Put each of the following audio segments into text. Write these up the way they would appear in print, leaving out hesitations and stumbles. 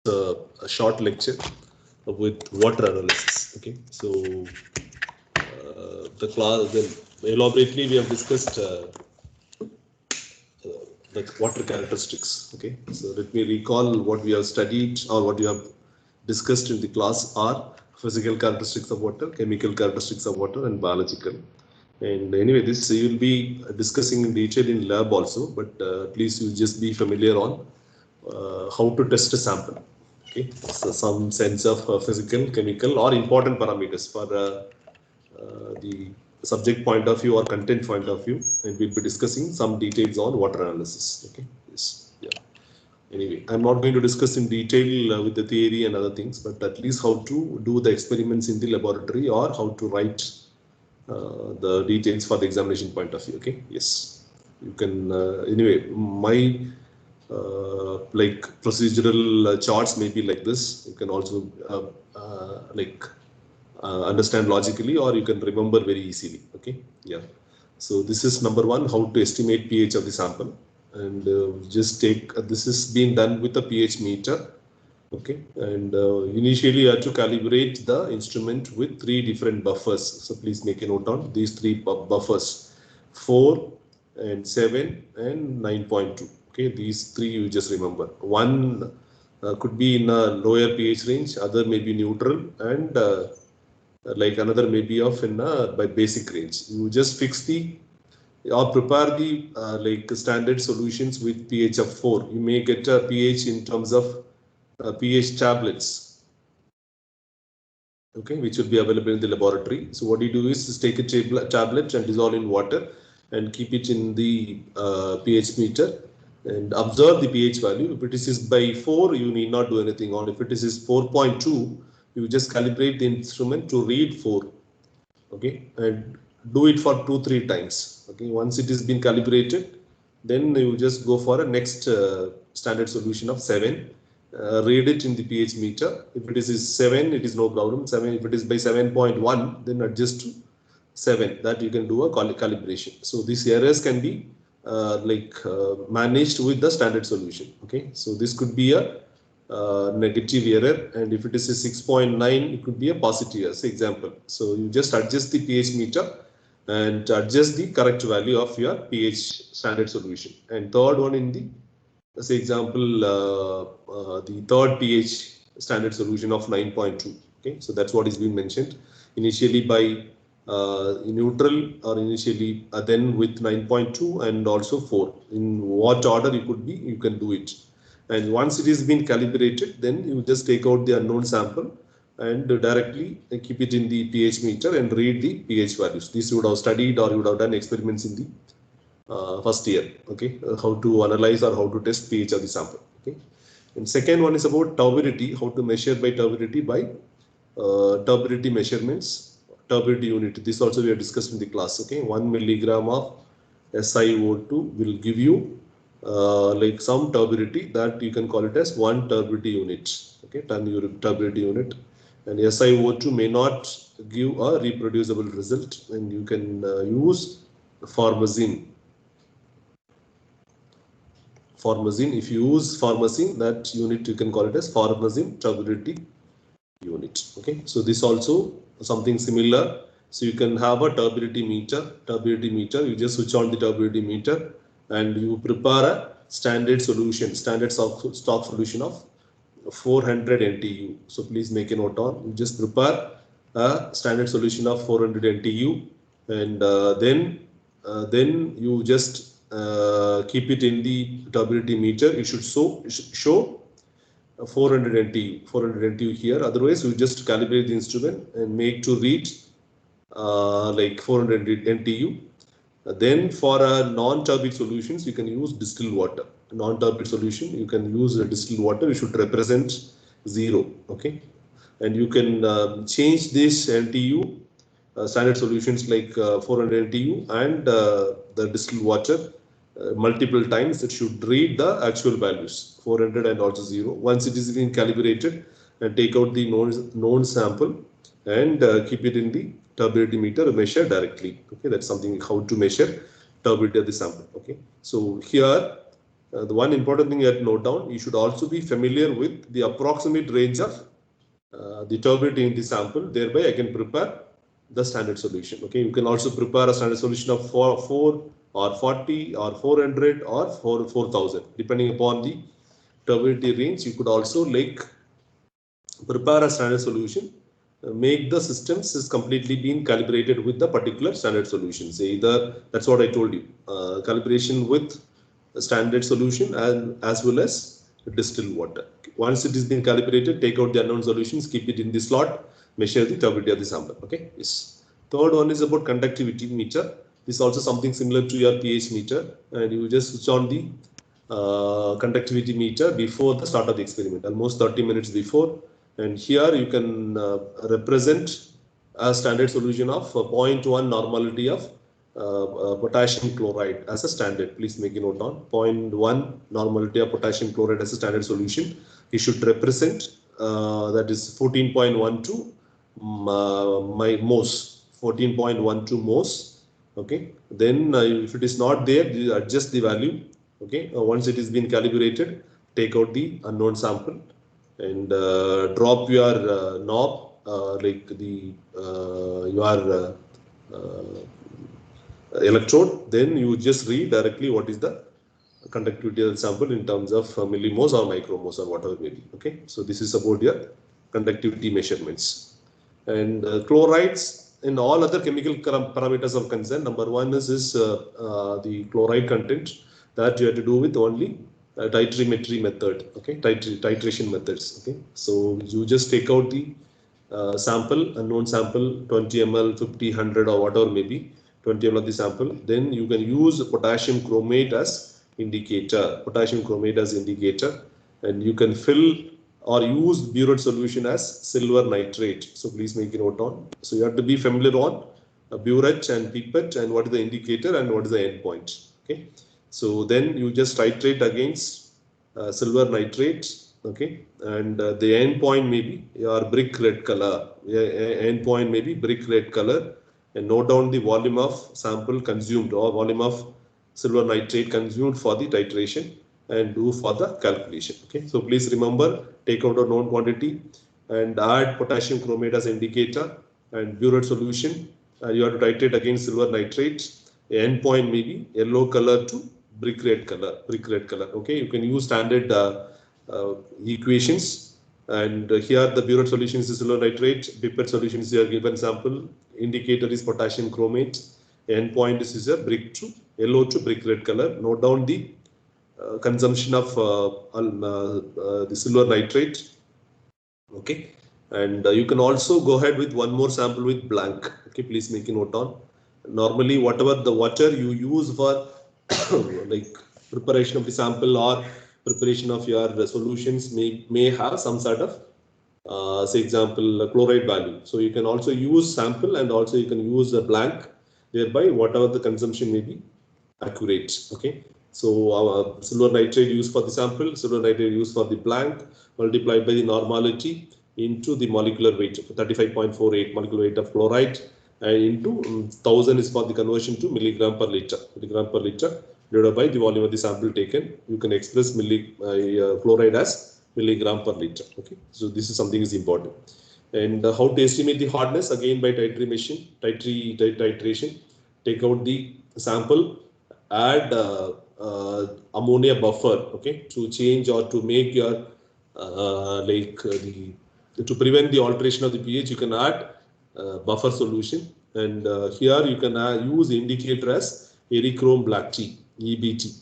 a short lecture with water analysis. Okay, so the class, then elaborately we have discussed the water characteristics. Okay, so let me recall what we have studied or what you have discussed in the class are physical characteristics of water, chemical characteristics of water, and biological. And anyway, this you will be discussing in detail in lab also, but at least you just be familiar on how to test a sample. Okay, so some sense of physical, chemical, or important parameters for the subject point of view or content point of view, and we'll be discussing some details on water analysis. Okay, yes, yeah. Anyway, I'm not going to discuss in detail with the theory and other things, but at least how to do the experiments in the laboratory or how to write the details for the examination point of view. Okay, yes, you can anyway my like procedural charts may be like this. You can also understand logically, or you can remember very easily. Okay, yeah. So this is number one, how to estimate pH of the sample, and just take this is being done with a pH meter. Okay, and initially you have to calibrate the instrument with 3 different buffers. So please make a note on these 3 buffers: 4 and 7 and 9.2. Okay, these 3 you just remember. One could be in a lower pH range, other may be neutral, and like another may be of in a by basic range. You just fix the or prepare the like standard solutions with pH of 4. You may get a pH in terms of pH tablets, okay, which will be available in the laboratory. So what you do is just take a tablet and dissolve in water and keep it in the pH meter and observe the pH value. If it is by 4, you need not do anything on. If it is 4.2, you just calibrate the instrument to read 4. Okay, and do it for 2-3 times. Okay, once it is been calibrated, then you just go for a next standard solution of 7. Read it in the pH meter. If it is 7, it is no problem. 7, if it is by 7.1, then adjust to 7. That you can do a calibration. So these errors can be managed with the standard solution. Okay, so this could be a negative error, and if it is a 6.9, it could be a positive error. Say example. So you just adjust the pH meter and adjust the correct value of your pH standard solution. And third one in the, say example, the third pH standard solution of 9.2. Okay, so that's what is being mentioned initially by neutral, or initially then with 9.2 and also 4. In what order you could be, you can do it. And once it is been calibrated, then you just take out the unknown sample and directly keep it in the pH meter and read the pH values. This you would have studied, or you would have done experiments in the first year. Okay, how to analyze or how to test pH of the sample. Okay, and second one is about turbidity, how to measure by turbidity by turbidity measurements, turbidity unit. This also we have discussed in the class. Okay, 1 milligram of SiO2 will give you like some turbidity that you can call it as 1 turbidity unit. Okay, turbidity unit. And SiO2 may not give a reproducible result, and you can use formazine. If you use formazine, that unit you can call it as formazine turbidity unit. Okay, so this also something similar. So you can have a turbidity meter. You just switch on the turbidity meter and you prepare a standard solution, standard stock solution of 400 NTU. So please make a note on. You just prepare a standard solution of 400 NTU, and then you just keep it in the turbidity meter. It should show 400 NTU here. Otherwise, you just calibrate the instrument and make to read like 400 NTU. Then for non-turbid solutions, you can use distilled water. Non-turbid solution, you can use distilled water. You should represent 0. Okay, and you can change this NTU standard solutions like 400 NTU and the distilled water multiple times. It should read the actual values 400 and also 0. Once it is being calibrated, and take out the known sample and keep it in the turbidity meter, measure directly. Okay, that's something how to measure turbidity of the sample. Okay, so here the one important thing you have to note down, you should also be familiar with the approximate range of the turbidity in the sample. Thereby, I can prepare the standard solution. Okay, you can also prepare a standard solution of 4 or 40 or 400 or 4000, depending upon the turbidity range. You could also like prepare a standard solution, make the systems is completely being calibrated with the particular standard solution. Say either, that's what I told you, calibration with a standard solution and as well as distilled water. Once it is been calibrated, take out the unknown solutions, keep it in the slot, measure the turbidity of the sample. Okay. Yes. Third one is about conductivity meter. This is also something similar to your pH meter, and you just switch on the conductivity meter before the start of the experiment, almost 30 minutes before. And here you can represent a standard solution of 0.1 normality of potassium chloride as a standard. Please make a note on 0.1 normality of potassium chloride as a standard solution. You should represent that is 14.12 my MOS, 14.12 MOS. Okay. Then if it is not there, you adjust the value. Okay. Once it is been calibrated, take out the unknown sample and drop your knob like the your electrode. Then you just read directly what is the conductivity of the sample in terms of millimos or micromos or whatever may be. Okay, so this is about your conductivity measurements. And chlorides in all other chemical parameters of concern. Number one is the chloride content that you have to do with only titrimetry method. Okay, titration methods. Okay, so you just take out the sample, unknown sample, 20 ml, 50, 100 or whatever may be, 20 ml of the sample. Then you can use potassium chromate as indicator, and you can fill or use burette solution as silver nitrate. So please make a note on. So you have to be familiar on burette and pipette and what is the indicator and what is the end point. Okay. So then you just titrate against silver nitrate. Okay. And the end point may be your brick red color. End point may be brick red color, and note down the volume of sample consumed or volume of silver nitrate consumed for the titration and do for the calculation. Okay, so please remember, take out a known quantity and add potassium chromate as indicator and burette solution. You have to titrate against silver nitrate. The end point may be yellow color to brick red color. Okay, you can use standard equations. And here the burette solution is silver nitrate, pipette solution is your given sample, indicator is potassium chromate, end point is a brick to yellow to brick red color. Note down the consumption of the silver nitrate. Okay, and you can also go ahead with one more sample with blank. Okay, please make a note on. Normally, whatever the water you use for like preparation of the sample or preparation of your solutions may have some sort of say example chloride value. So you can also use sample and also you can use a blank, thereby whatever the consumption may be accurate. Okay, so silver nitrate used for the sample, silver nitrate used for the blank, multiplied by the normality into the molecular weight, 35.48 molecular weight of chloride, and into 1000 is for the conversion to milligram per liter, divided by the volume of the sample taken. You can express chloride as milligram per liter. Okay, so this is something is important. And how to estimate the hardness? Again by titration. Take out the sample, add ammonia buffer. Okay, to change or to make your to prevent the alteration of the pH, you can add buffer solution, and here you can use indicator as Erichrome black tea, EBT,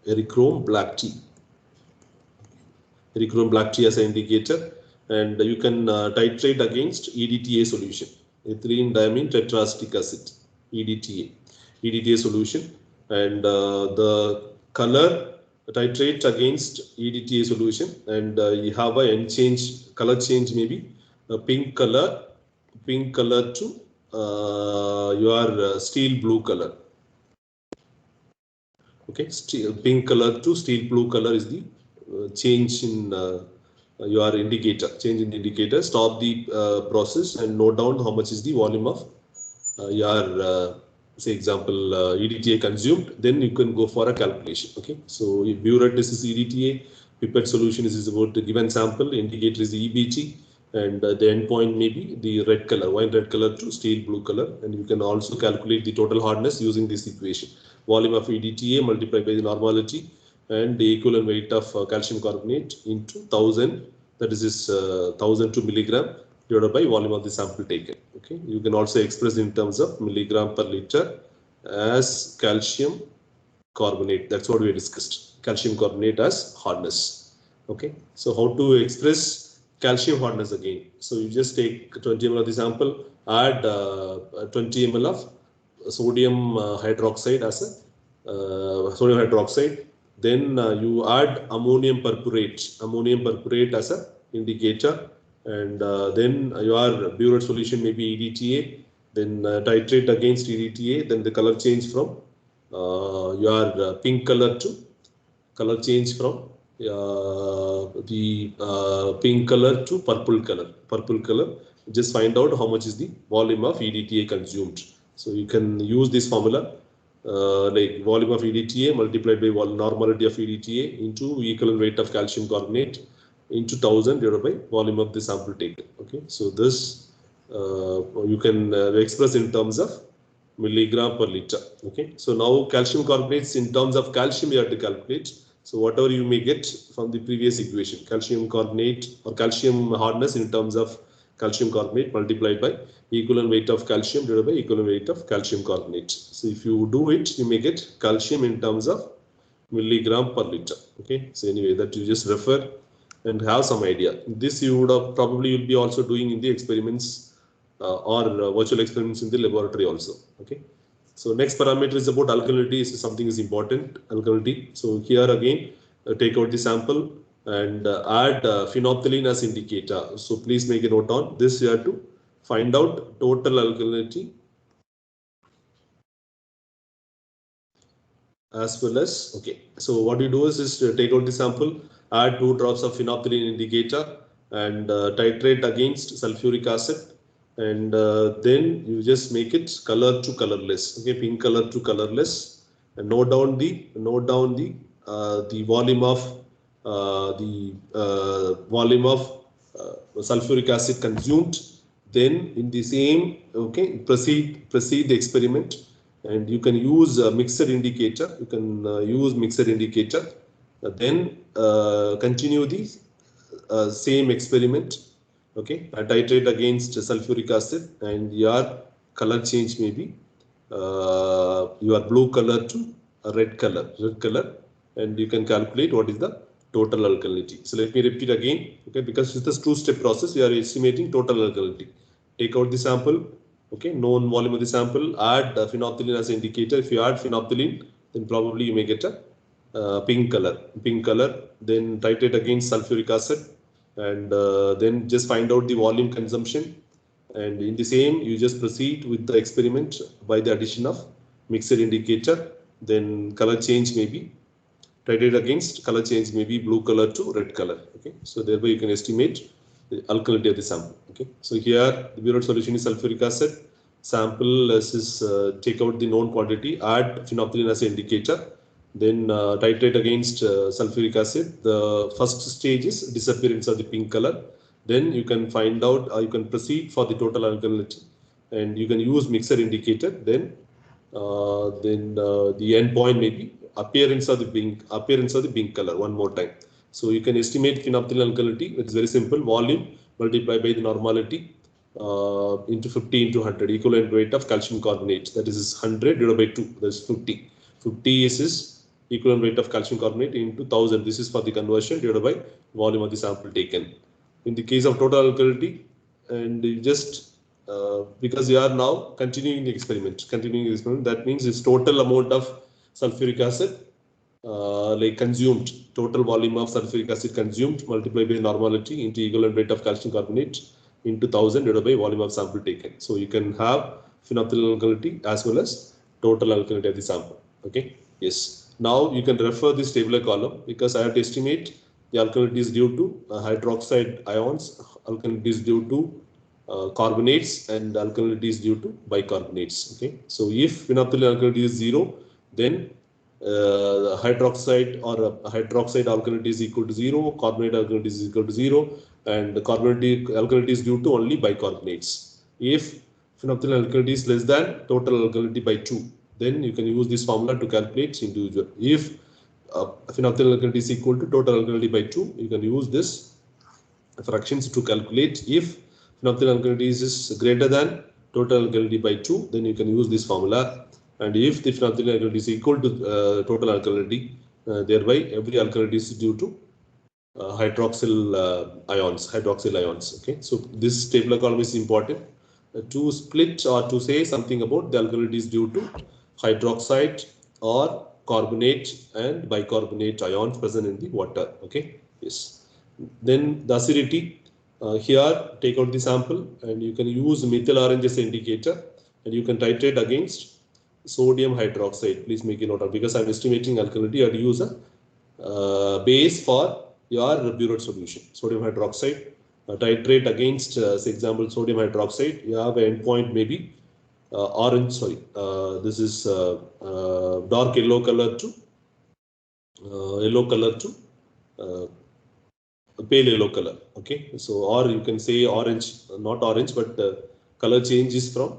Erichrome black tea as an indicator, and you can titrate against EDTA solution, ethylene diamine tetraacetic acid, EDTA solution, and the color titrate against EDTA solution, and you have a color change, maybe a pink color to your steel blue color. Okay, pink color to steel blue color is the change in your indicator. Change in the indicator. Stop the process and note down how much is the volume of your say example EDTA consumed, then you can go for a calculation. Okay, so if burette is EDTA, pipette solution is about the given sample, indicator is the EBG, and the endpoint may be the red color, wine red color to steel blue color, and you can also calculate the total hardness using this equation. Volume of EDTA multiplied by the normality and the equivalent weight of calcium carbonate into 1000, that is this 1002 milligram divided by volume of the sample taken. Okay, you can also express in terms of milligram per liter as calcium carbonate. That's what we discussed. Calcium carbonate as hardness. Okay, so how to express calcium hardness again? So you just take 20 ml of the sample, add 20 ml of sodium hydroxide as a sodium hydroxide. Then you add ammonium perchlorate as a indicator, and then your burette solution may be EDTA. Then titrate against EDTA. Then the color change from your pink color to color change from the pink color to purple color. Purple color. Just find out how much is the volume of EDTA consumed. So you can use this formula. Like volume of EDTA multiplied by normality of EDTA into equivalent weight of calcium carbonate into 1000 divided by volume of the sample taken. Okay, so this you can express in terms of milligram per liter. Okay, so now calcium carbonates in terms of calcium you have to calculate. So whatever you may get from the previous equation, calcium carbonate or calcium hardness in terms of calcium carbonate multiplied by equivalent weight of calcium divided by equivalent weight of calcium carbonate. So if you do it, you may get calcium in terms of milligram per liter. Okay, so anyway, that you just refer and have some idea. This you would have probably will be also doing in the experiments or virtual experiments in the laboratory also. Okay, so next parameter is about alkalinity. Is something is important, alkalinity. So here again, take out the sample and add phenolphthalein as indicator. So please make a note on this. You have to find out total alkalinity as well as, okay, so what you do is take out the sample, add 2 drops of phenolphthalein indicator and titrate against sulfuric acid, and then you just make it color to colorless. Okay, pink color to colorless, and note down the volume of sulfuric acid consumed. Then in the same, okay, proceed the experiment, and you can use a mixer indicator. You can use mixer indicator. Then continue the same experiment. Okay, titrate against sulfuric acid, and your color change may be your blue color to a red color, and you can calculate what is the total alkalinity. So let me repeat again. Okay, because it's a two-step process, we are estimating total alkalinity. Take out the sample. Okay, known volume of the sample, add phenolphthalein as an indicator. If you add phenolphthalein, then probably you may get a pink color. Then titrate against sulfuric acid, and then just find out the volume consumption. And in the same, you just proceed with the experiment by the addition of mixer indicator. Then color change may be titrate against, color change may be blue color to red color. Okay, so thereby you can estimate the alkalinity of the sample. Okay, so here the burette solution is sulfuric acid. Sample is take out the known quantity, add phenolphthalein as an indicator, then titrate against sulfuric acid. The first stage is disappearance of the pink color. Then you can find out, you can proceed for the total alkalinity, and you can use mixer indicator. Then the end point may be appearance of the pink color one more time. So you can estimate phenolphthalein alkalinity. It's very simple. Volume multiplied by the normality into 50 into 100, equivalent weight of calcium carbonate. That is 100 divided by 2. That's 50. 50 is equivalent weight of calcium carbonate into 1000. This is for the conversion divided by volume of the sample taken. In the case of total alkalinity, and you just because you are now continuing the experiment, that means its total amount of sulfuric acid like consumed, total volume of sulfuric acid consumed multiplied by normality into equivalent weight of calcium carbonate into 1000 divided by volume of sample taken. So you can have phenolphthalein alkalinity as well as total alkalinity of the sample. Okay, yes. Now you can refer this tabular column, because I have to estimate the alkalinity is due to hydroxide ions, alkalinity is due to carbonates and alkalinity is due to bicarbonates. Okay, so if phenolphthalein alkalinity is 0, then hydroxide or hydroxide alkalinity is equal to 0, carbonate alkalinity is equal to 0, and the carbonate alkalinity is due to only bicarbonates. If phenolphthalein alkalinity is less than total alkalinity by 2, then you can use this formula to calculate individual. If phenolphthalein alkalinity is equal to total alkalinity by 2, you can use this fractions to calculate. If phenolphthalein alkalinity is greater than total alkalinity by 2, then you can use this formula. And if the phenolphthalein alkalinity is equal to total alkalinity, thereby every alkalinity is due to hydroxyl ions. Okay, so this table column is important to split or to say something about the alkalinity is due to hydroxide or carbonate and bicarbonate ions present in the water. Okay, yes. Then the acidity, here take out the sample and you can use methyl orange as indicator and you can titrate against sodium hydroxide. Please make a note of, because I'm estimating alkalinity, you have to use a base for your burette solution. Sodium hydroxide, titrate against, say example, sodium hydroxide. You have an endpoint maybe orange, sorry, this is dark yellow color to pale yellow color. Okay, so or you can say orange, not orange, but color change is from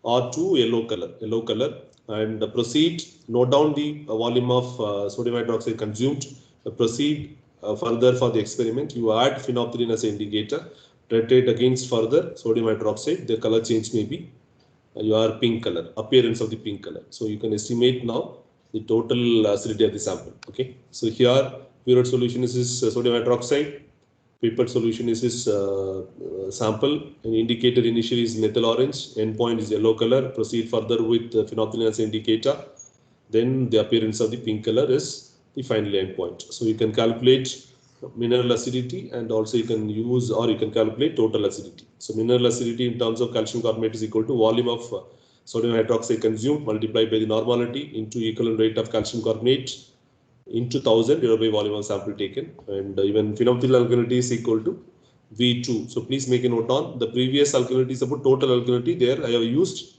or to yellow color, and proceed. Note down the volume of sodium hydroxide consumed. Proceed further for the experiment. You add phenolphthalein as an indicator. Titrate against further sodium hydroxide. The color change may be your pink color, appearance of the pink color. So you can estimate now the total acidity of the sample. Okay, so here burette solution is sodium hydroxide, pipette solution is this sample, and indicator initially is methyl orange, endpoint is yellow color. Proceed further with phenolphthalein as indicator, then the appearance of the pink color is the final endpoint. So you can calculate mineral acidity and also you can use or you can calculate total acidity. So mineral acidity in terms of calcium carbonate is equal to volume of sodium hydroxide consumed multiplied by the normality into equivalent rate of calcium carbonate into 1000 divided by volume of sample taken, and even phenolphthalein alkalinity is equal to V2. So please make a note on the previous alkalinity is about total alkalinity. There I have used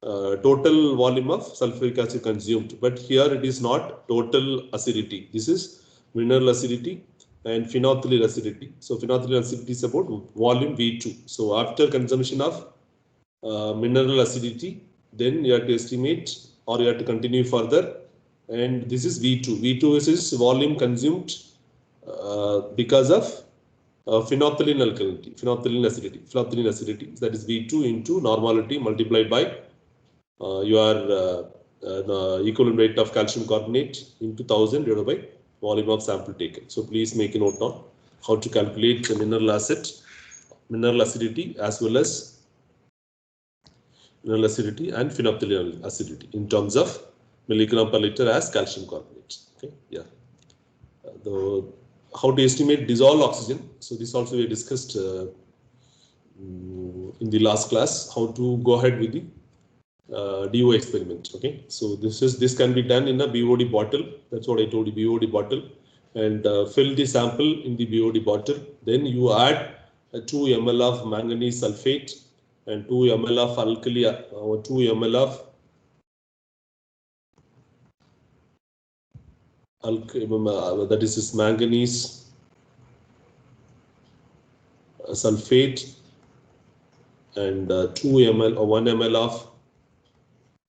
total volume of sulfuric acid consumed, but here it is not total acidity. This is mineral acidity and phenolphthalein acidity. So phenolphthalein acidity is about volume V2. So after consumption of mineral acidity, then you have to estimate or you have to continue further, and this is V2. V2 is volume consumed because of phenolphthalein alkalinity, phenolphthalein acidity. That is V2 into normality multiplied by your equivalent rate of calcium carbonate into 1000 divided by volume of sample taken. So please make a note on how to calculate the mineral acidity as well as mineral acidity and phenolphthalein acidity in terms of milligram per liter as calcium carbonate. Okay, yeah. How to estimate dissolved oxygen. So this also we discussed in the last class. How to go ahead with the DO experiment. Okay, so this can be done in a BOD bottle. That's what I told you, BOD bottle, and fill the sample in the BOD bottle. Then you add 2 ml of manganese sulfate and 2 ml of alkali or 2 ml of that is this manganese sulfate and 2 ml or 1 ml of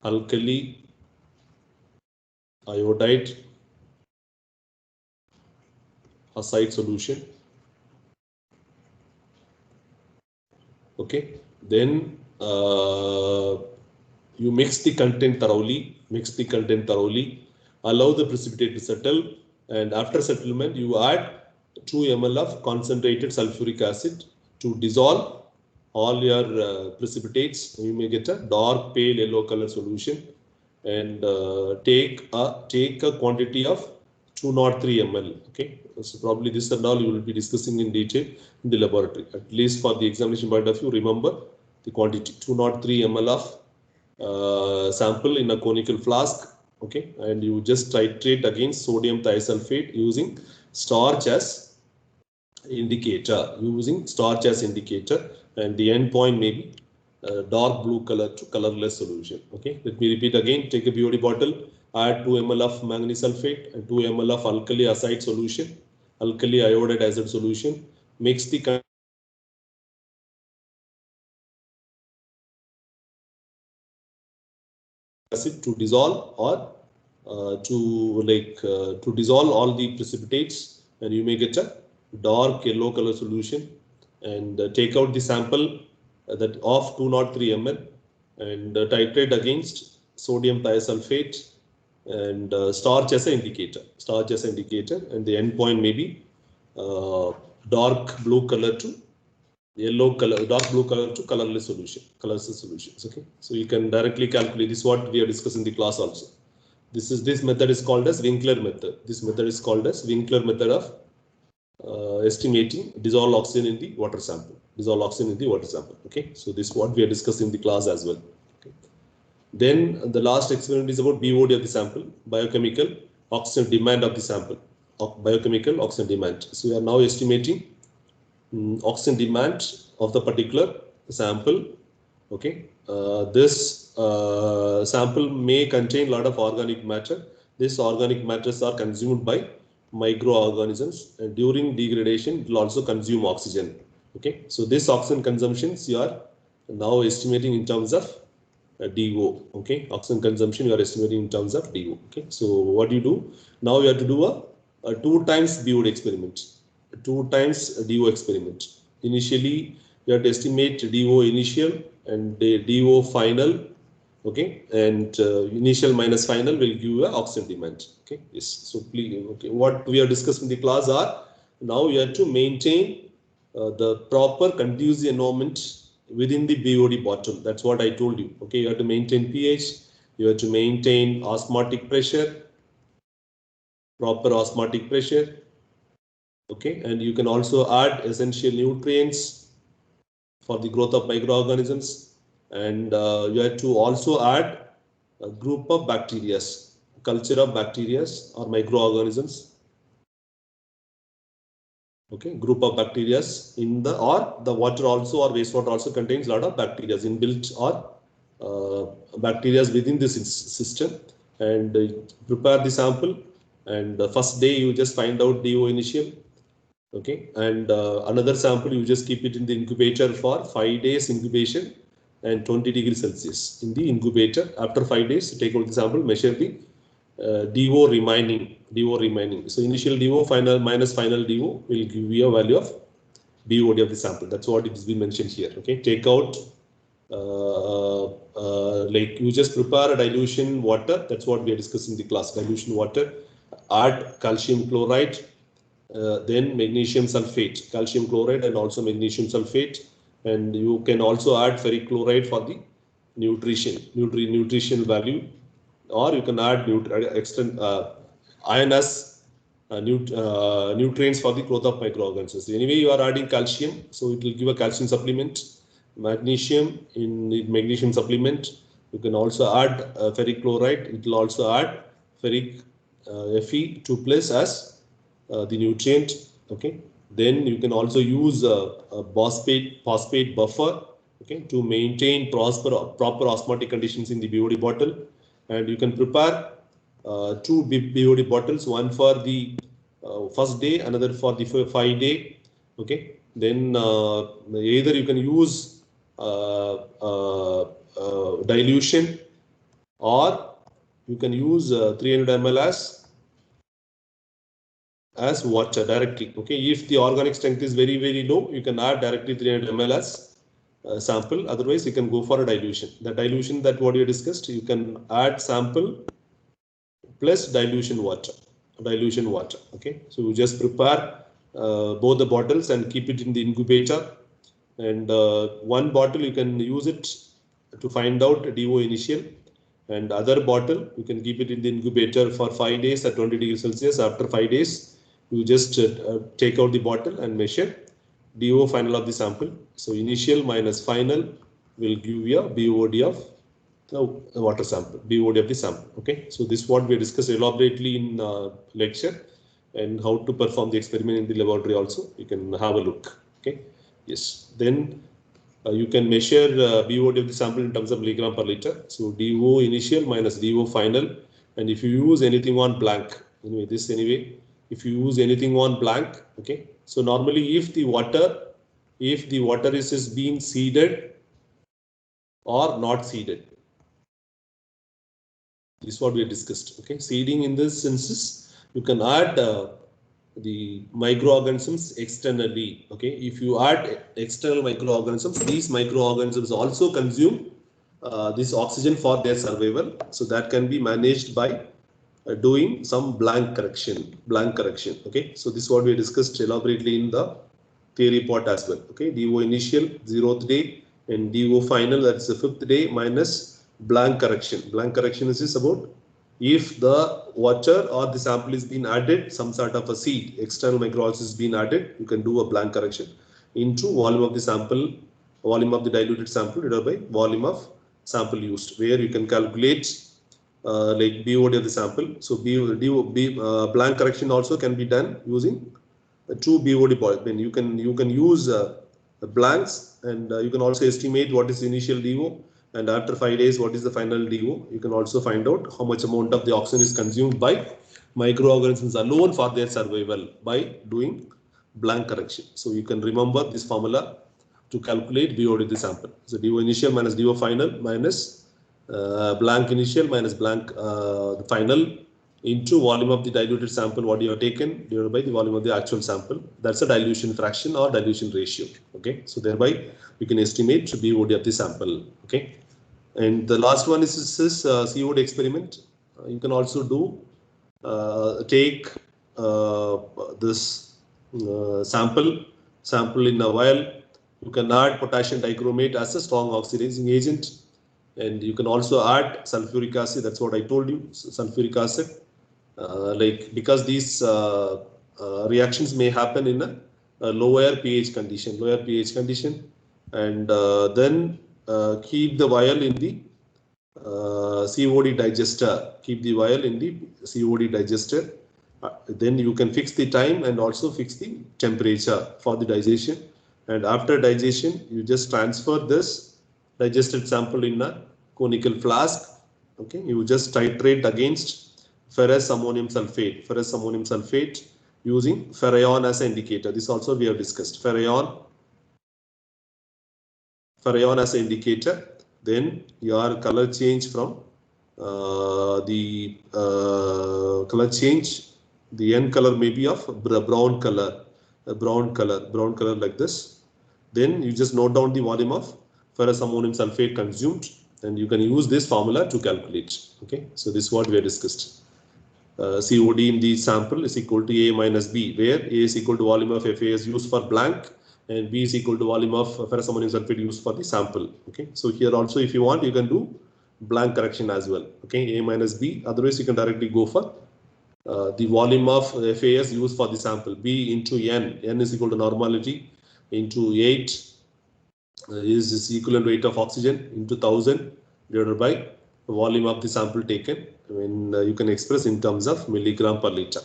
alkali iodide acid solution. Okay, then you mix the content thoroughly, allow the precipitate to settle, and after settlement you add 2 ml of concentrated sulfuric acid to dissolve all your precipitates. You may get a dark pale yellow color solution, and take a quantity of 203 ml. Okay, so probably this and all you will be discussing in detail in the laboratory. At least for the examination point of view, remember the quantity 203 ml of sample in a conical flask. Okay, and you just titrate against sodium thiosulfate using starch as indicator, and the end point may be dark blue color to colorless solution. Okay, let me repeat again. Take a BOD bottle, add 2 ml of manganese sulfate and 2 ml of alkali acid solution, alkali iodide acid solution. Mix the acid to dissolve or to dissolve all the precipitates, and you may get a dark yellow color solution. And take out the sample that of 203 ml and titrate against sodium thiosulfate and starch as an indicator. Starch as an indicator, and the endpoint may be dark blue color to yellow color, dark blue color to colorless solution, colorless solutions. Okay, so you can directly calculate. This is what we are discussing in the class also. This method is called as Winkler method. This method is called as Winkler method of estimating dissolved oxygen in the water sample. Dissolved oxygen in the water sample. Okay, so this is what we are discussing in the class as well. Okay. Then the last experiment is about BOD of the sample, biochemical oxygen demand of the sample, biochemical oxygen demand. So we are now estimating oxygen demand of the particular sample. Okay, this sample may contain a lot of organic matter. These organic matters are consumed by microorganisms, and during degradation it will also consume oxygen. Okay, so this oxygen consumptions you are now estimating in terms of DO. Okay, oxygen consumption you are estimating in terms of DO. Okay, so what do you do? Now you have to do a 2 times BOD experiment, 2 times DO experiment. Initially you have to estimate DO initial and the DO final. Okay, and initial minus final will give you an oxygen demand. Okay, yes. So please, okay, what we are discussing in the class are now you have to maintain the proper conducive environment within the BOD bottle. That's what I told you. Okay, you have to maintain pH, you have to maintain osmotic pressure, proper osmotic pressure. Okay, and you can also add essential nutrients for the growth of microorganisms, and you have to also add a group of bacteria, culture of bacteria or microorganisms. Okay, group of bacteria in the water also, or wastewater also contains a lot of bacteria inbuilt or bacteria within this system, and prepare the sample, and the first day you just find out DO initial. Okay, and another sample you just keep it in the incubator for 5 days incubation and 20 degrees Celsius in the incubator. After 5 days, take out the sample, measure the DO remaining. So initial DO final minus final DO will give you a value of BOD of the sample. That's what it has been mentioned here. Okay, take out like you just prepare a dilution water. That's what we are discussing in the class. Dilution water. Add calcium chloride. Then magnesium sulfate, calcium chloride and also magnesium sulfate, and you can also add ferric chloride for the nutritional value, or you can add iron as nutrients for the growth of microorganisms. Anyway, you are adding calcium, so it will give a calcium supplement. Magnesium in the magnesium supplement. You can also add ferric chloride. It will also add ferric Fe2+ as the nutrient. Okay, then you can also use a phosphate buffer. Okay, to maintain proper osmotic conditions in the BOD bottle, and you can prepare 2 BOD bottles, one for the first day, another for the 5 day. Okay, then either you can use dilution, or you can use 300 ml as water directly. Okay, if the organic strength is very low, you can add directly 300 ml as sample. Otherwise, you can go for a dilution. The dilution that what you discussed, you can add sample plus dilution water. Okay, so you just prepare both the bottles and keep it in the incubator. And one bottle you can use it to find out DO initial, and other bottle you can keep it in the incubator for 5 days at 20 degrees Celsius. After 5 days, you just take out the bottle and measure DO final of the sample. So initial minus final will give you a BOD of the water sample, BOD of the sample. Okay, so this is what we discussed elaborately in lecture, and how to perform the experiment in the laboratory also. You can have a look. Okay, yes. Then You can measure BOD of the sample in terms of milligram per liter. So DO initial minus DO final. And if you use anything on blank, if you use anything on blank, okay. So normally if the water is being seeded or not seeded, this is what we discussed. Okay, seeding in this sense, you can add the microorganisms externally. Okay, if you add external microorganisms, these microorganisms also consume this oxygen for their survival. So that can be managed by doing some blank correction. Okay, so this is what we discussed elaborately in the theory part as well. Okay, DO initial 0th day and DO final, that's the 5th day, minus blank correction. Blank correction is about if the water or the sample is being added, some sort of a seed, external microorganisms is being added, you can do a blank correction into volume of the sample, volume of the diluted sample divided by volume of sample used, where you can calculate like BOD of the sample. So blank correction also can be done using two BOD points. Then you can use blanks, and you can also estimate what is the initial DO, and after 5 days what is the final DO. You can also find out how much amount of the oxygen is consumed by microorganisms alone for their survival by doing blank correction. So you can remember this formula to calculate BOD of the sample. So DO initial minus DO final minus blank initial minus blank final into volume of the diluted sample what you have taken divided by the volume of the actual sample. That's a dilution fraction or dilution ratio. Okay, so thereby we can estimate BOD of the sample. Okay, and the last one is this COD experiment. You can also do take this sample in a vial. You can add potassium dichromate as a strong oxidizing agent, and you can also add sulfuric acid. That's what I told you, sulfuric acid. Like because these reactions may happen in a lower pH condition, and then keep the vial in the COD digester. Keep the vial in the COD digester. Then you can fix the time and also fix the temperature for the digestion. And after digestion, you just transfer this digested sample in a conical flask. Okay, you just titrate against ferrous ammonium sulfate using ferrion as an indicator. This also we have discussed. Ferrion as an indicator. Then your color change from the end color may be of brown color like this. Then you just note down the volume of ferrous ammonium sulfate consumed, and you can use this formula to calculate. Okay, so this is what we have discussed. COD in the sample is equal to A minus B, where A is equal to volume of FAS used for blank and B is equal to volume of ferrous ammonium sulfate used for the sample. Okay, so here also if you want you can do blank correction as well. Okay, A minus B, otherwise you can directly go for the volume of FAS used for the sample, B into N. N is equal to normality into 8 is this equivalent weight of oxygen into 1000 divided by the volume of the sample taken. When you can express in terms of milligram per liter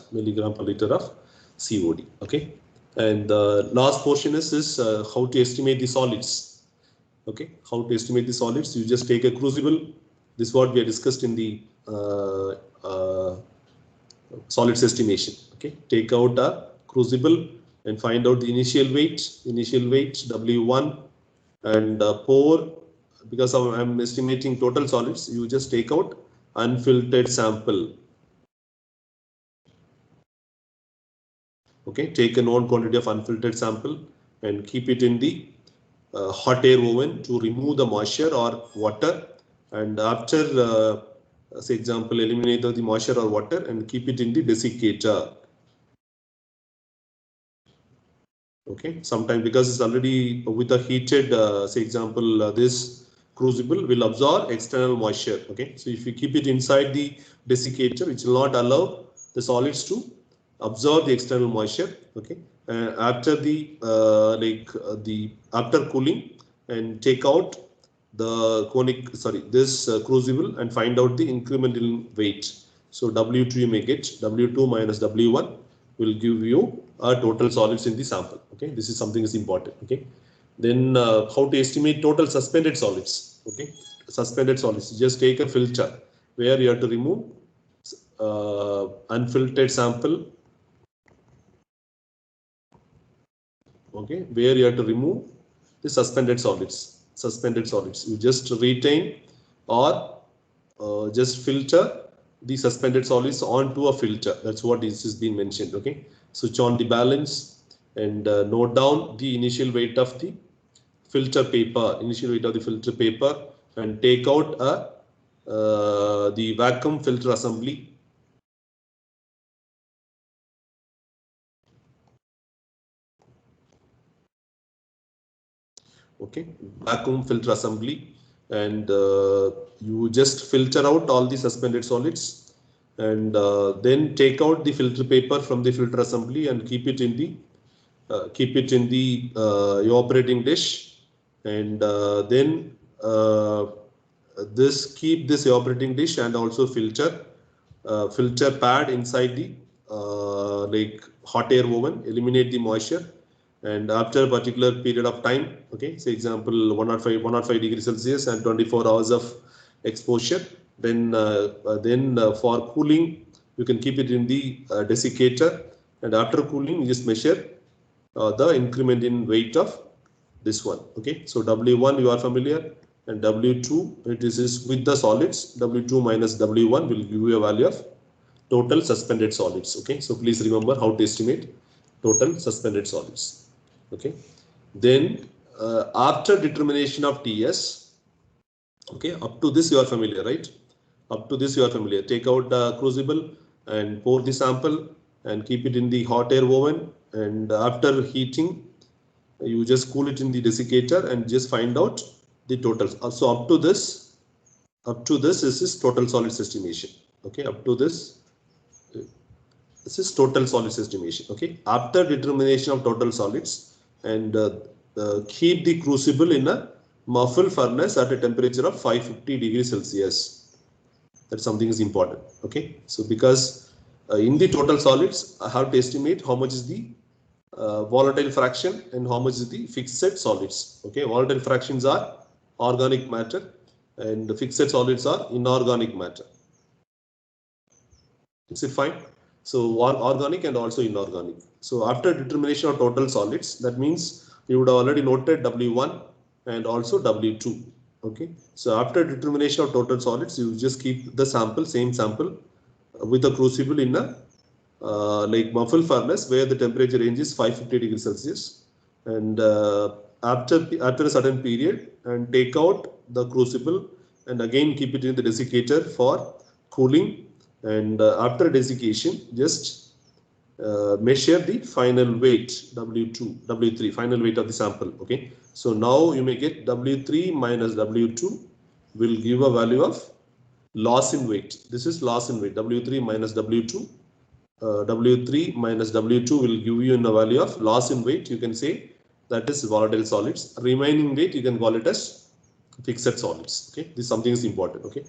of COD. Okay, and the last portion is how to estimate the solids. Okay, how to estimate the solids. You just take a crucible. This is what we have discussed in the solids estimation. Okay, take out a crucible and find out the initial weight W1, and pour, because I'm estimating total solids, you just take out unfiltered sample. Okay, take a known quantity of unfiltered sample and keep it in the hot air oven to remove the moisture or water, and after say example eliminate the moisture or water and keep it in the desiccator. Okay, sometimes because it's already with a heated say example this crucible will absorb external moisture. Okay, so if you keep it inside the desiccator, it will not allow the solids to absorb the external moisture. Okay, after the after cooling, and take out the this crucible and find out the incremental weight. So W2 you may get W2 minus W1 will give you total solids in the sample. Okay, this is something is important. Okay, Then how to estimate total suspended solids. Okay, suspended solids. Just take a filter where you have to remove unfiltered sample. Okay, where you have to remove the suspended solids. Suspended solids. You just retain or just filter the suspended solids onto a filter. That's what is being mentioned. Okay, switch on the balance and note down the initial weight of the filter paper, and take out the vacuum filter assembly. Okay, vacuum filter assembly, and you just filter out all the suspended solids, and then take out the filter paper from the filter assembly and keep it in the evaporating dish, and then keep this evaporating dish and also filter pad inside the like hot air oven, eliminate the moisture, and after a particular period of time, okay, say example 105 degrees Celsius and 24 hours of exposure, then for cooling you can keep it in the desiccator, and after cooling you just measure the increment in weight of this one. Okay, so W1 you are familiar, and W2 it is with the solids. W2 minus W1 will give you a value of total suspended solids. Okay, so please remember how to estimate total suspended solids. Okay, then after determination of TS, okay, up to this you are familiar, right? Up to this you are familiar. Take out the crucible and pour the sample and keep it in the hot air oven, and after heating you just cool it in the desiccator and just find out the total. So up to this is total solids estimation. Okay, up to this is total solids estimation. Okay, after determination of total solids, and keep the crucible in a muffle furnace at a temperature of 550 degrees Celsius. That something is important. Okay, so because in the total solids I have to estimate how much is the volatile fraction and how much is the fixed solids. Okay, volatile fractions are organic matter and the fixed solids are inorganic matter. Is it fine? So organic and also inorganic. So after determination of total solids, that means you would have already noted W1 and also W2. Okay, so after determination of total solids, you just keep the sample, same sample, with a crucible in a like muffle furnace where the temperature range is 550 degrees Celsius, and after a certain period, and take out the crucible and again keep it in the desiccator for cooling, and after desiccation just measure the final weight W2 W3 final weight of the sample. Okay, so now you may get W3 minus W2 will give a value of loss in weight. This is loss in weight. W3 minus W2 W3 minus W2 will give you a value of loss in weight. You can say that is volatile solids. Remaining weight you can call it as fixed solids. Okay, this something is important. Okay,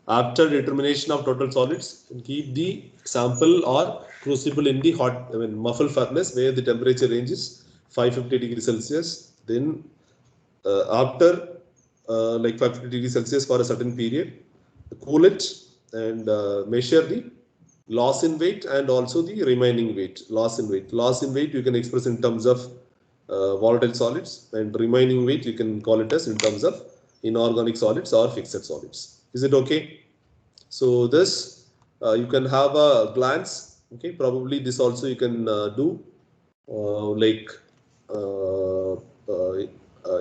after determination of total solids, keep the sample or crucible in the muffle furnace where the temperature range is 550 degrees Celsius. Then after like 550 degrees Celsius for a certain period, cool it and measure the loss in weight and also the remaining weight. Loss in weight you can express in terms of volatile solids, and remaining weight you can call it as in terms of inorganic solids or fixed solids. Is it okay? So this you can have a glance. Okay, probably this also you can do like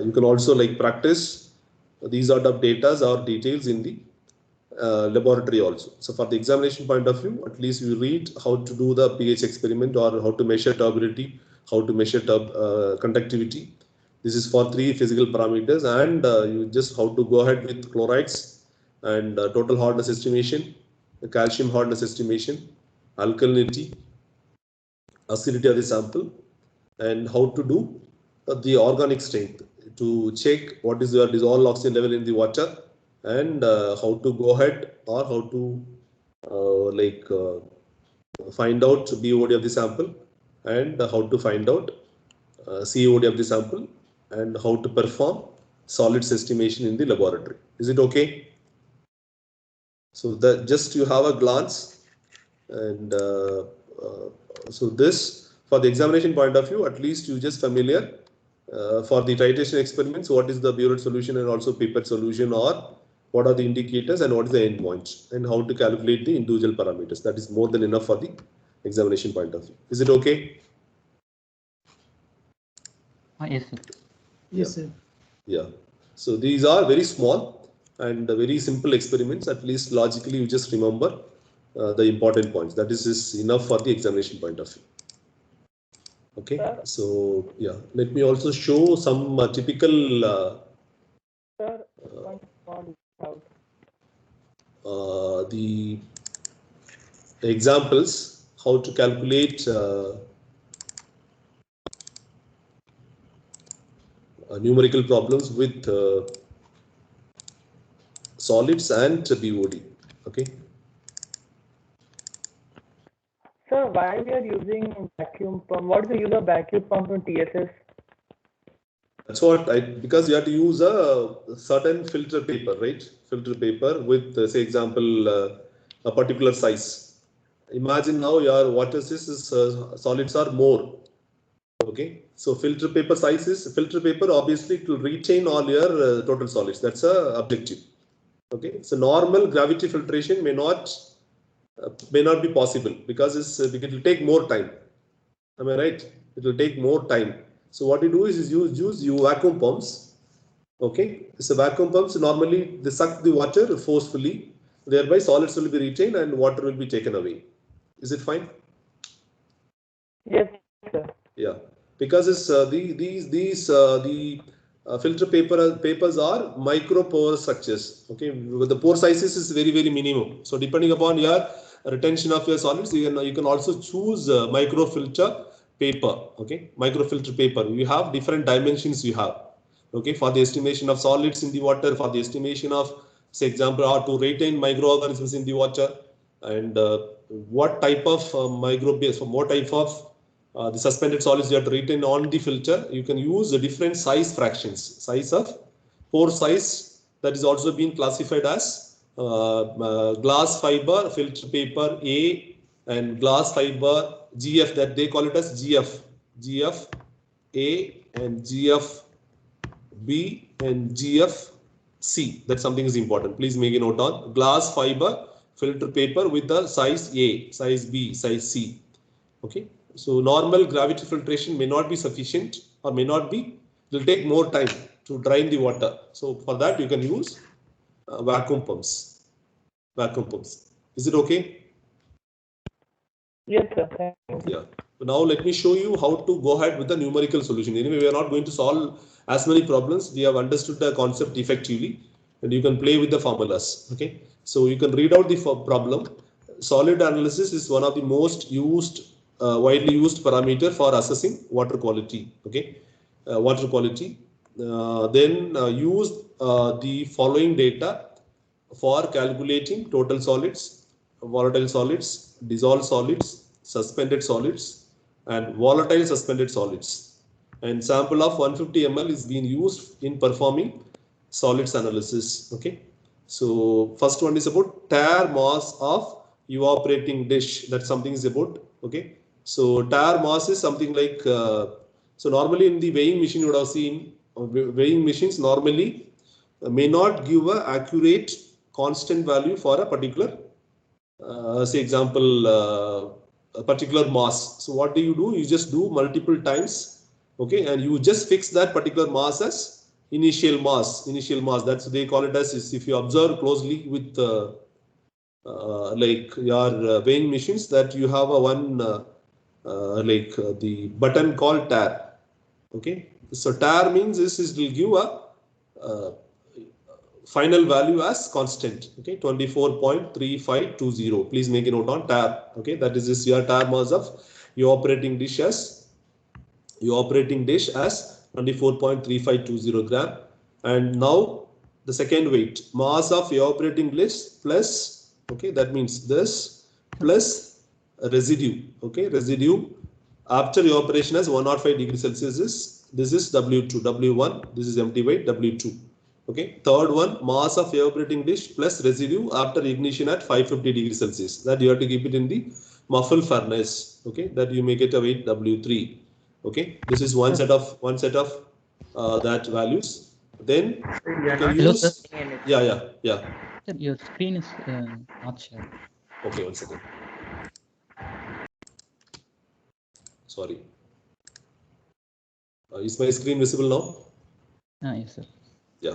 you can also like practice these sort of data or details in the laboratory also. So for the examination point of view, at least you read how to do the pH experiment or how to measure turbidity, how to measure conductivity. This is for 3 physical parameters, and you just how to go ahead with chlorides and total hardness estimation, the calcium hardness estimation, alkalinity, acidity of the sample, and how to do the organic strength to check what is your dissolved oxygen level in the water, and how to go ahead or how to find out BOD of the sample, and how to find out COD of the sample, and how to perform solids estimation in the laboratory. Is it okay? So that just you have a glance, and so this for the examination point of view, at least you just familiar for the titration experiments, what is the Biuret solution and also pipette solution, or what are the indicators and what is the endpoint, and how to calculate the individual parameters. That is more than enough for the examination point of view. Is it okay? Yes, sir. Yes, sir. Yeah. So these are very small and very simple experiments. At least logically, you just remember the important points. That is enough for the examination point of view. Okay. So yeah, let me also show some typical the examples how to calculate numerical problems with solids and BOD. Okay. Sir, why we are using vacuum pump? What is the use of vacuum pump in TSS? That's what because you have to use a certain filter paper, right? Filter paper with, say, example, a particular size. Imagine now your water solids are more. Okay, so filter paper size is filter paper. Obviously, it will retain all your total solids. That's a objective. Okay, so normal gravity filtration may not be possible because it will take more time. Am I right? It will take more time. So what you do is use vacuum pumps. Okay, so vacuum pumps normally they suck the water forcefully, thereby solids will be retained and water will be taken away. Is it fine? Yes, sir. Yeah, because it's the filter papers are micro pore structures. Okay, the pore sizes is very minimum. So depending upon your retention of your solids, you can also choose microfilter paper. Okay, microfilter paper. You have different dimensions. You have, okay, for the estimation of solids in the water, for the estimation of, say, example, or to retain microorganisms in the water, and what type of microbes, what type of the suspended solids you have to retain on the filter. You can use the different size fractions, size of pore size, that is also being classified as glass fiber filter paper A and glass fiber GF, that they call it as GF A and GF B and GF C. That something is important. Please make a note on glass fiber filter paper with the size A, size B, size C. Okay. So normal gravity filtration may not be sufficient or may not be, it will take more time to drain the water. So for that you can use vacuum pumps. Vacuum pumps. Is it okay? Yes, sir. Thank you. Yeah. So now let me show you how to go ahead with the numerical solution. Anyway, we are not going to solve as many problems. We have understood the concept effectively and you can play with the formulas. Okay. So you can read out the problem. Solid analysis is one of the most widely used parameter for assessing water quality. Okay, water quality. Then use the following data for calculating total solids, volatile solids, dissolved solids, suspended solids, and volatile suspended solids. And sample of 150 ml is being used in performing solids analysis. Okay, so first one is about tare mass of evaporating dish. That's something is about. Okay, so tare mass is something like, so normally in the weighing machine you would have seen, weighing machines normally may not give a accurate constant value for a particular, say example, a particular mass. So what do? You just do multiple times, okay, and you just fix that particular mass as initial mass. That's they call it as, if you observe closely with like your weighing machines, that you have a one the button called tare. Okay, so tare means this will give a final value as constant. Okay, 24.3520. Please make a note on tare. Okay, that is this your tare mass of your operating dish as 24.3520 gram. And now the second weight, mass of evaporating dish plus, okay, that means this plus residue. Okay, residue after evaporation as 105 degrees Celsius is This is W2, W1. This is empty weight, W2. Okay. Third one, mass of evaporating dish plus residue after ignition at 550 degrees Celsius. That you have to keep it in the muffle furnace. Okay. That you may get a weight W3. Okay. This is one set of that values. Then you can use. Yeah. Sir, your screen is not shared. Okay, 1 second. Sorry. Is my screen visible now? Yes, sir. Yeah.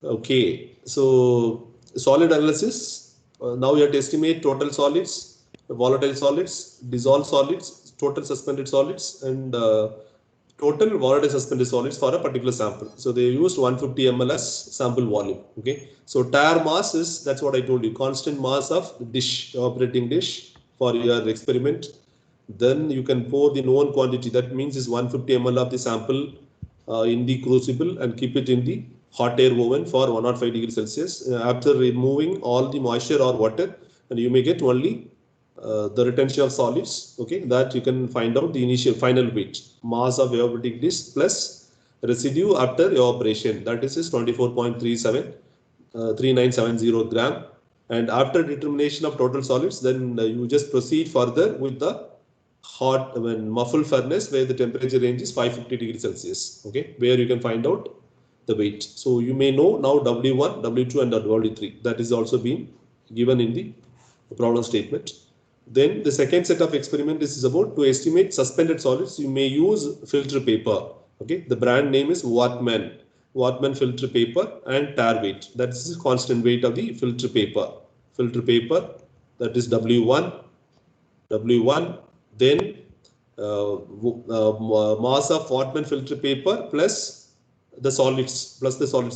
Okay. So solid analysis. Now you have to estimate total solids, volatile solids, dissolved solids, total suspended solids, and total volatile suspended solids for a particular sample. So they used 150 ml as sample volume. Okay. So tare mass is, that's what I told you, constant mass of the dish, operating dish for your experiment. Then you can pour the known quantity, that means is 150 ml of the sample in the crucible and keep it in the hot air oven for 105 degrees Celsius. After removing all the moisture or water, and you may get only the retention of solids. Okay, that you can find out the initial final weight, mass of evaporating dish plus residue after evaporation, that is 24.37 3970 gram. And after determination of total solids, then you just proceed further with the hot muffle furnace where the temperature range is 550 degrees Celsius. Okay, where you can find out the weight. So you may know now W1, W2 and W3. That is also being given in the problem statement. Then the second set of experiment is about to estimate suspended solids. You may use filter paper. Okay, the brand name is Wortmann filter paper, and tare weight. That is the constant weight of the filter paper. Filter paper, that is W1. Then mass of Wortmann filter paper plus the solids.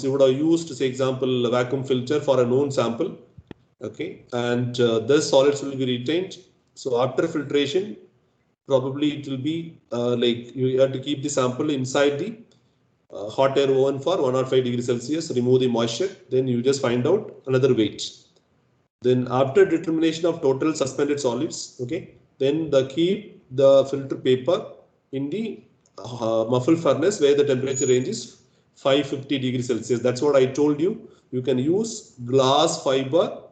You would have used, say example, a vacuum filter for a known sample. Okay, and the solids will be retained. So after filtration, probably it will be like you have to keep the sample inside the hot air oven for 105 degrees Celsius, remove the moisture, then you just find out another weight. Then after determination of total suspended solids, okay, then keep the filter paper in the muffle furnace where the temperature range is 550 degrees Celsius. That's what I told you. You can use glass fiber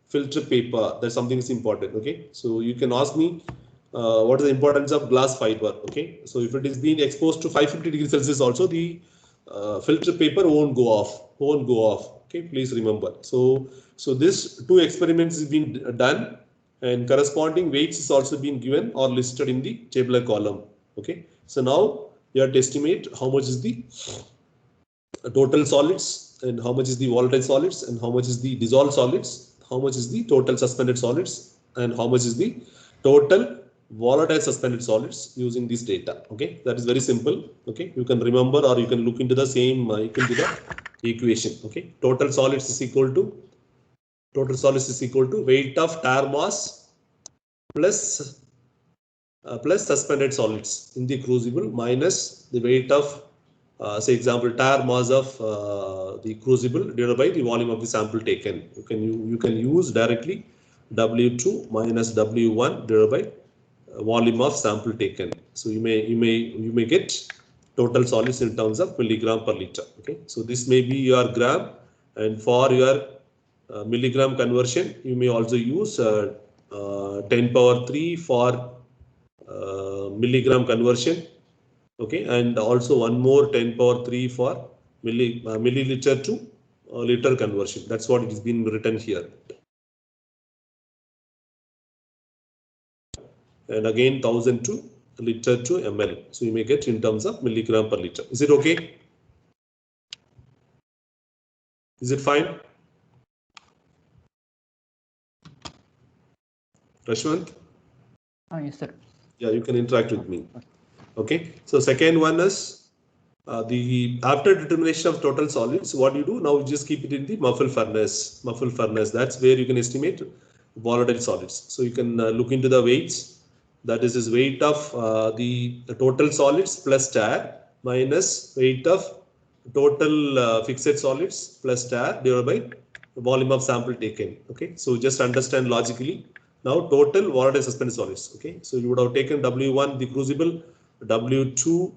filter paper. That's something is important. Okay, so you can ask me what is the importance of glass fiber. Okay, so if it is being exposed to 550 degrees Celsius also, the filter paper won't go off. Okay, please remember. So this two experiments has been done, and corresponding weights is also been given or listed in the tabular column. Okay, so now you have to estimate how much is the total solids and how much is the volatile solids and how much is the dissolved solids, how much is the total suspended solids, and how much is the total volatile suspended solids using this data. Okay, that is very simple. Okay, you can remember or you can look into the same equation. Okay, total solids is equal to weight of tare mass plus suspended solids in the crucible minus the weight of say example tare mass of the crucible divided by the volume of the sample taken. You can use directly W2 minus W1 divided by volume of sample taken. So you may get total solids in terms of milligram per liter. Okay, so this may be your gram, and for your milligram conversion you may also use 10 power 3 for milligram conversion. Okay, and also one more 10 power 3 for milliliter to liter conversion. That's what it has been written here. And again 1000 to liter to ml. So you may get in terms of milligram per liter. Is it okay? Is it fine? Rashwant? Yes, sir. Yeah, you can interact with me. Okay. So second one is the after determination of total solids, what do you do? Now you just keep it in the muffle furnace. That's where you can estimate volatile solids. So you can look into the weights. That is this weight of the total solids plus tare minus weight of total fixed solids plus tare divided by volume of sample taken. Okay, so just understand logically. Now total volatile suspended solids. Okay, so you would have taken W1 the crucible, W2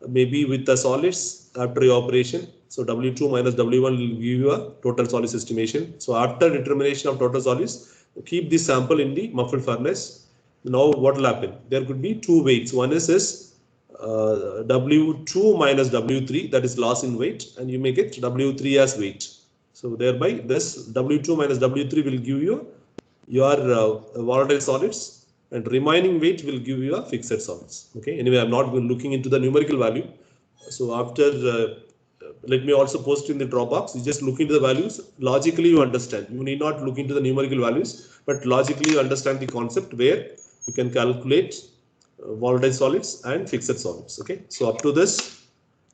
maybe with the solids after evaporation. So W2 minus W1 will give you a total solids estimation. So after determination of total solids, keep this sample in the muffled furnace. Now what will happen? There could be two weights. One is W2 minus W3, that is loss in weight, and you may get W3 as weight. So thereby this W2 minus W3 will give you your volatile solids, and remaining weight will give you a fixed solids. Okay. Anyway, I'm not looking into the numerical value. So after let me also post in the Dropbox. You just look into the values. Logically, you understand. You need not look into the numerical values, but logically you understand the concept where you can calculate volatile solids and fixed solids. Okay. So up to this,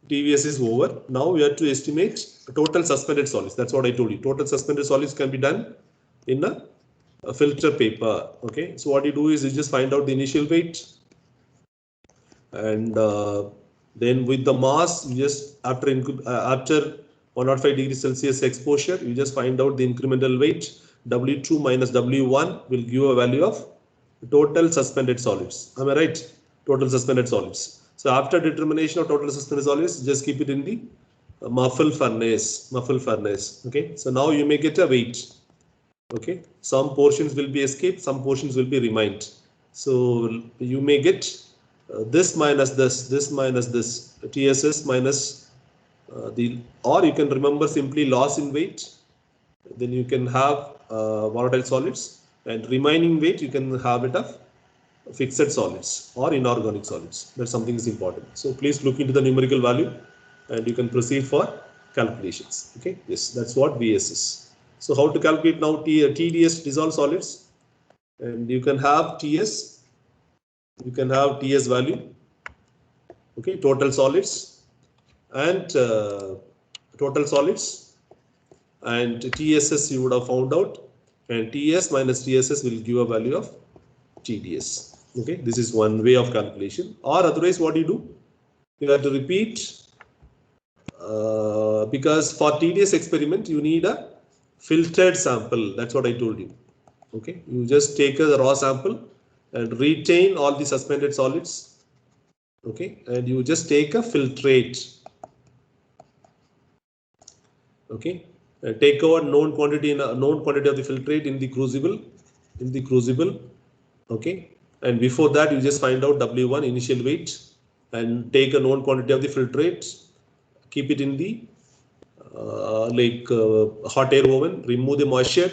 TVS is over. Now we have to estimate total suspended solids. That's what I told you. Total suspended solids can be done in a filter paper. Okay. So what you do is you just find out the initial weight, and then with the mass, you just after 105 degrees Celsius exposure, you just find out the incremental weight. W2 minus W1 will give a value of total suspended solids. Am I right? Total suspended solids. So after determination of total suspended solids, just keep it in the muffle furnace. Okay. So now you may get a weight. Okay. Some portions will be escaped, some portions will be remained. So you may get this minus this minus this, TSS minus or you can remember simply loss in weight. Then you can have volatile solids, and remaining weight you can have it of fixed solids or inorganic solids. That something is important. So please look into the numerical value, and you can proceed for calculations. Okay. Yes, that's what VS is. So how to calculate now TDS, dissolved solids, and you can have TS. You can have TS value, okay, total solids, and total solids, and TSS you would have found out, and TS minus TSS will give a value of TDS. Okay, this is one way of calculation. Or otherwise, what you do? You have to repeat because for TDS experiment you need a filtered sample. That's what I told you. Okay, you just take a raw sample and retain all the suspended solids. Okay, and you just take a filtrate. Okay, take our known quantity of the filtrate in the crucible. Okay, and before that you just find out W1 initial weight, and take a known quantity of the filtrate, keep it in the hot air oven, remove the moisture,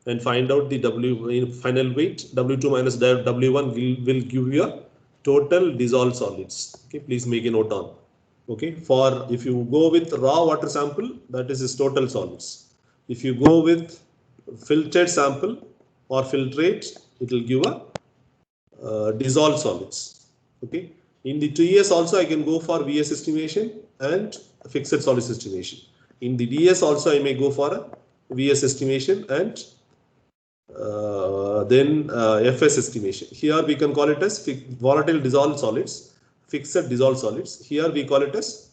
and find out the final weight. W2 minus W1 will give you a total dissolved solids. Okay, please make a note on. Okay, for if you go with raw water sample, that is total solids. If you go with filtered sample or filtrate, it will give a dissolved solids. Okay, in the TS also I can go for VS estimation and fixed solids estimation. In the DS also I may go for a VS estimation and then FS estimation. Here we can call it as volatile dissolved solids, fixed dissolved solids. Here we call it as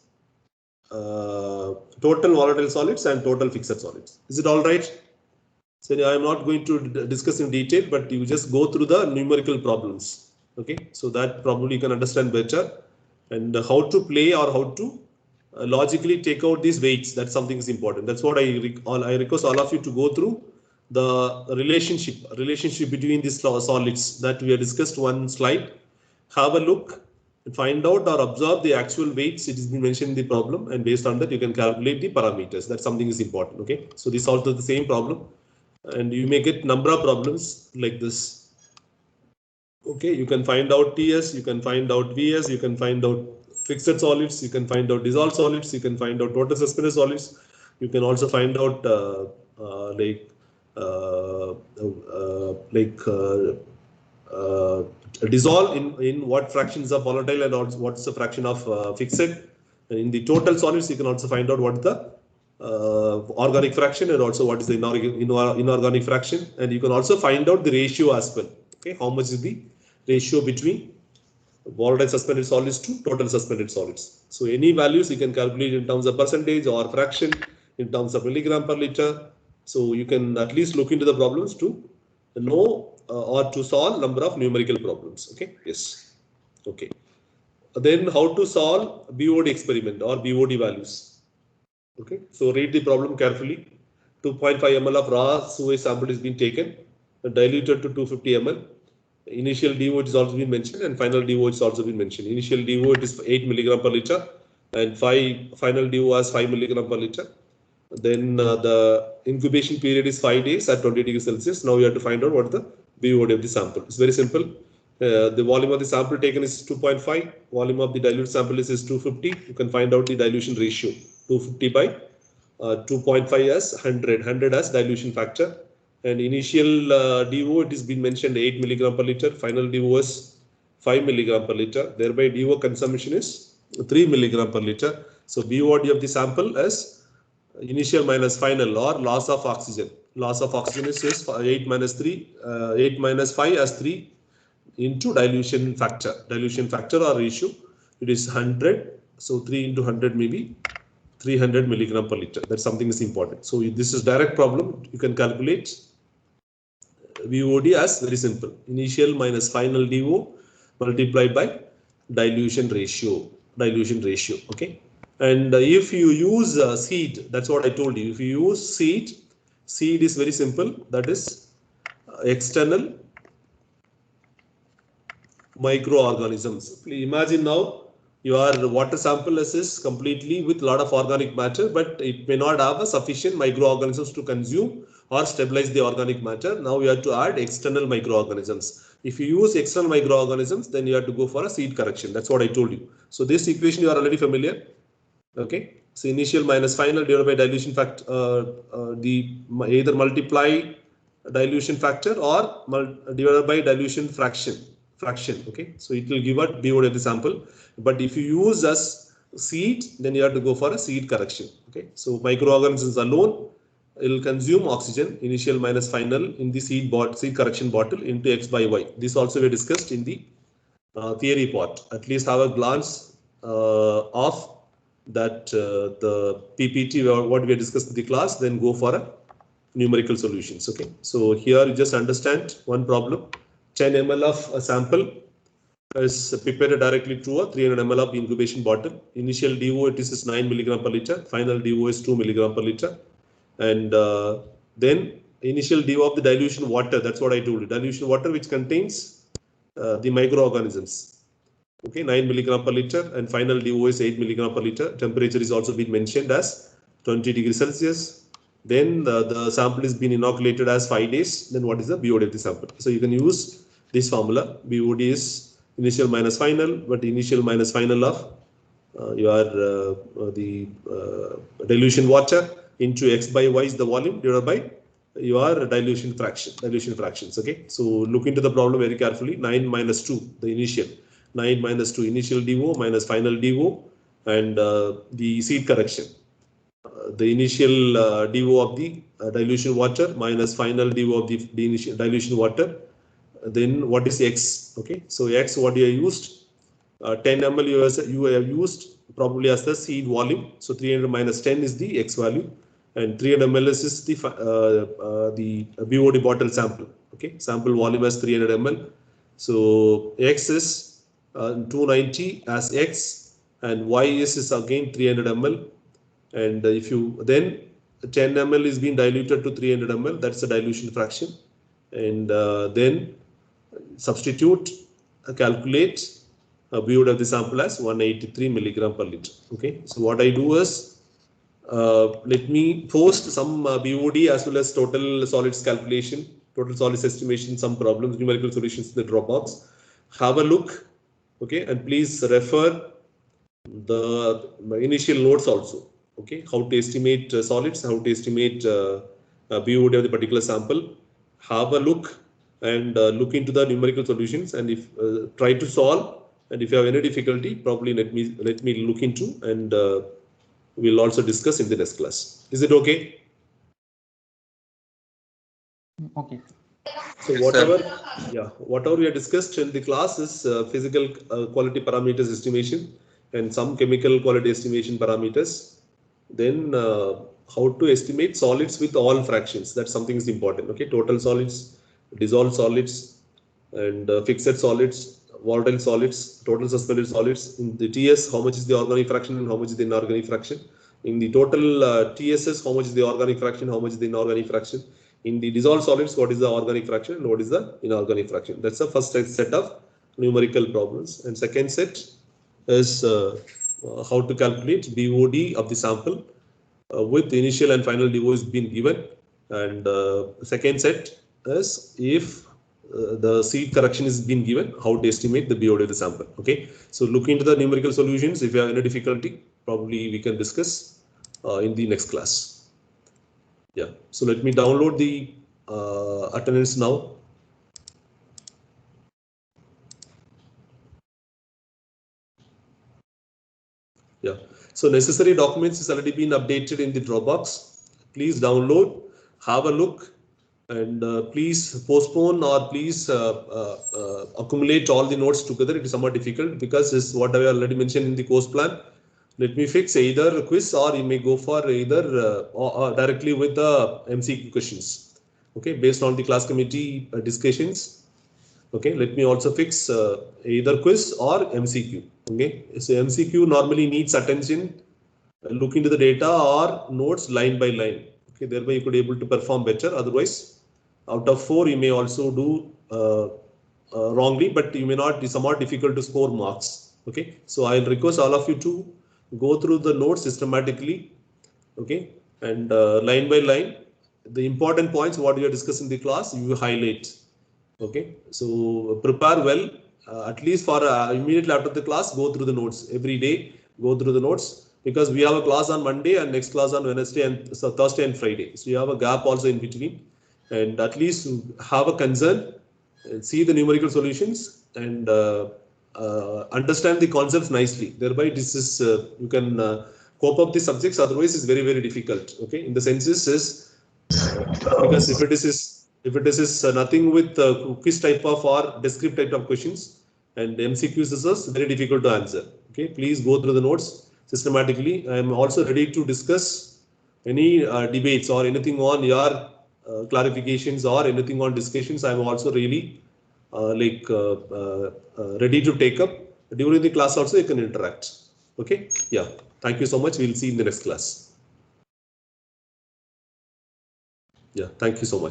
total volatile solids and total fixed solids. Is it all right? So I am not going to discuss in detail, but you just go through the numerical problems. Okay, so that probably you can understand better, and how to play or how to logically take out these weights. That's something is important. That's what I request all of you to go through the relationship between these solids that we have discussed one slide. Have a look and find out or observe the actual weights. It has been mentioned in the problem, and based on that you can calculate the parameters. That something is important. Okay, so this also the same problem, and you may get number of problems like this. Okay, you can find out TS, you can find out VS, you can find out fixed solids, you can find out dissolved solids, you can find out total suspended solids. You can also find out dissolve in what fractions of volatile and also what's the fraction of fixed. And in the total solids, you can also find out what the organic fraction and also what is the inorganic fraction, and you can also find out the ratio as well. Okay, how much is the ratio between volatile suspended solids to total suspended solids. So any values you can calculate in terms of percentage or fraction, in terms of milligram per liter. So you can at least look into the problems to know or to solve number of numerical problems. Okay, yes. Okay. then how to solve BOD experiment or BOD values. Okay, so read the problem carefully. 2.5 ml of raw sewage sample is being taken and diluted to 250 ml. Initial DO is also been mentioned and final DO is also been mentioned. Initial DO it is 8 milligram per liter and final DO as 5 milligram per liter. Then the incubation period is 5 days at 20 degrees Celsius. Now you have to find out what is the BOD of the sample. It's very simple. The volume of the sample taken is 2.5. Volume of the dilute sample is 250. You can find out the dilution ratio. 250 by 2.5 as 100. 100 as dilution factor. And initial DO, it is been mentioned 8 milligram per liter. Final DO is 5 milligram per liter. Thereby DO consumption is 3 milligram per liter. So BOD of the sample is initial minus final or loss of oxygen. Loss of oxygen is 8 minus 3, 8 minus 5 as 3 into dilution factor. Dilution factor or ratio, it is 100. So 3 into 100 may be 300 milligram per liter. That's something is important. So this is direct problem. You can calculate BOD as very simple. Initial minus final DO multiplied by dilution ratio. Dilution ratio. Okay. And if you use seed, that's what I told you. If you use seed, seed is very simple. That is external microorganisms. Imagine now your water sample is completely with a lot of organic matter, but it may not have a sufficient microorganisms to consume or stabilize the organic matter. Now you have to add external microorganisms. If you use external microorganisms, then you have to go for a seed correction. That's what I told you. So this equation you are already familiar. Okay. So initial minus final divided by dilution factor, either multiply dilution factor or divided by dilution fraction. Okay, so it will give a BOD of the sample. But if you use as seed, then you have to go for a seed correction. Okay, so microorganisms alone will consume oxygen, initial minus final, in the seed correction bottle into X by Y. This also we discussed in the theory part. At least have a glance of that the PPT or what we discussed in the class, then go for a numerical solutions. Okay, so here you just understand one problem. 10 ml of a sample is prepared directly through a 300 ml of incubation bottle. Initial DO it is 9 milligram per liter. Final DO is 2 milligram per liter. And then initial DO of the dilution water. That's what I told you. Dilution water which contains the microorganisms. Okay, 9 milligram per liter. And final DO is 8 milligram per liter. Temperature is also been mentioned as 20 degrees Celsius. Then the sample is been inoculated as 5 days. Then what is the BOD of the sample? So you can use this formula. BOD is initial minus final, but initial minus final of the dilution water into X by Y is the volume divided by your dilution fractions. Okay. So look into the problem very carefully. 9 minus 2, the initial. 9 minus 2, initial DO minus final DO and the seed correction. The initial DO of the dilution water minus final DO of the initial dilution water. Then what is X? Okay, so X what you have used 10 ml you have used probably as the seed volume. So 300 minus 10 is the X value, and 300 ml is the BOD bottle sample. Okay, sample volume as 300 ml. So X is 290 as X, and Y is again 300 ml. And if you then 10 ml is being diluted to 300 ml, that's a dilution fraction. And then substitute, calculate BOD of the sample as 183 milligram per liter. Okay, so what I do is let me post some BOD as well as total solids calculation, total solids estimation, some problems, numerical solutions in the Dropbox. Have a look. Okay, and please refer the initial notes also. Okay, how to estimate solids, how to estimate BOD of the particular sample. Have a look and look into the numerical solutions, and if try to solve. And if you have any difficulty, probably let me look into, and we'll also discuss in the next class. Is it okay? Okay. So whatever we have discussed in the class is physical quality parameters estimation and some chemical quality estimation parameters. Then how to estimate solids with all fractions. That's something is important. Okay, total solids, dissolved solids, and fixed solids, volatile solids, total suspended solids. In the TS, how much is the organic fraction and how much is the inorganic fraction? In the total TSS, how much is the organic fraction, how much is the inorganic fraction? In the dissolved solids, what is the organic fraction and what is the inorganic fraction? That's the first set of numerical problems. And second set is how to calculate BOD of the sample with initial and final DO is being given. And second set is if the seed correction is being given, how to estimate the BOD of the sample. Okay, so look into the numerical solutions. If you have any difficulty, probably we can discuss in the next class. Yeah, so let me download the attendance now. Yeah, so necessary documents is already been updated in the Dropbox. Please download, have a look, and please postpone or please accumulate all the notes together. It is somewhat difficult because it's what I already mentioned in the course plan. Let me fix either a quiz or you may go for either or directly with the MCQ questions. Okay, based on the class committee discussions. Okay, let me also fix either quiz or MCQ. Okay, so MCQ normally needs attention, look into the data or notes line by line. Okay, thereby you could able to perform better. Otherwise, out of 4, you may also do wrongly, but you may not. It's somewhat difficult to score marks. Okay, so I'll request all of you to go through the notes systematically. Okay, and line by line, the important points what you are discussing in the class, you highlight. Okay, so prepare well. At least for immediately after the class, go through the notes every day. Go through the notes because we have a class on Monday and next class on Wednesday and so Thursday and Friday. So you have a gap also in between, and at least have a concern, and see the numerical solutions and understand the concepts nicely. Thereby, this is you can cope up the subjects. Otherwise, it's very difficult. Okay, in the senses is because if it is nothing with quiz type of or descriptive type of questions and MCQs is very difficult to answer. Okay, please go through the notes systematically. I am also ready to discuss any debates or anything on your clarifications or anything on discussions. I am also really ready to take up during the class. Also, you can interact. Okay, yeah. Thank you so much. We'll see you in the next class. Yeah, thank you so much.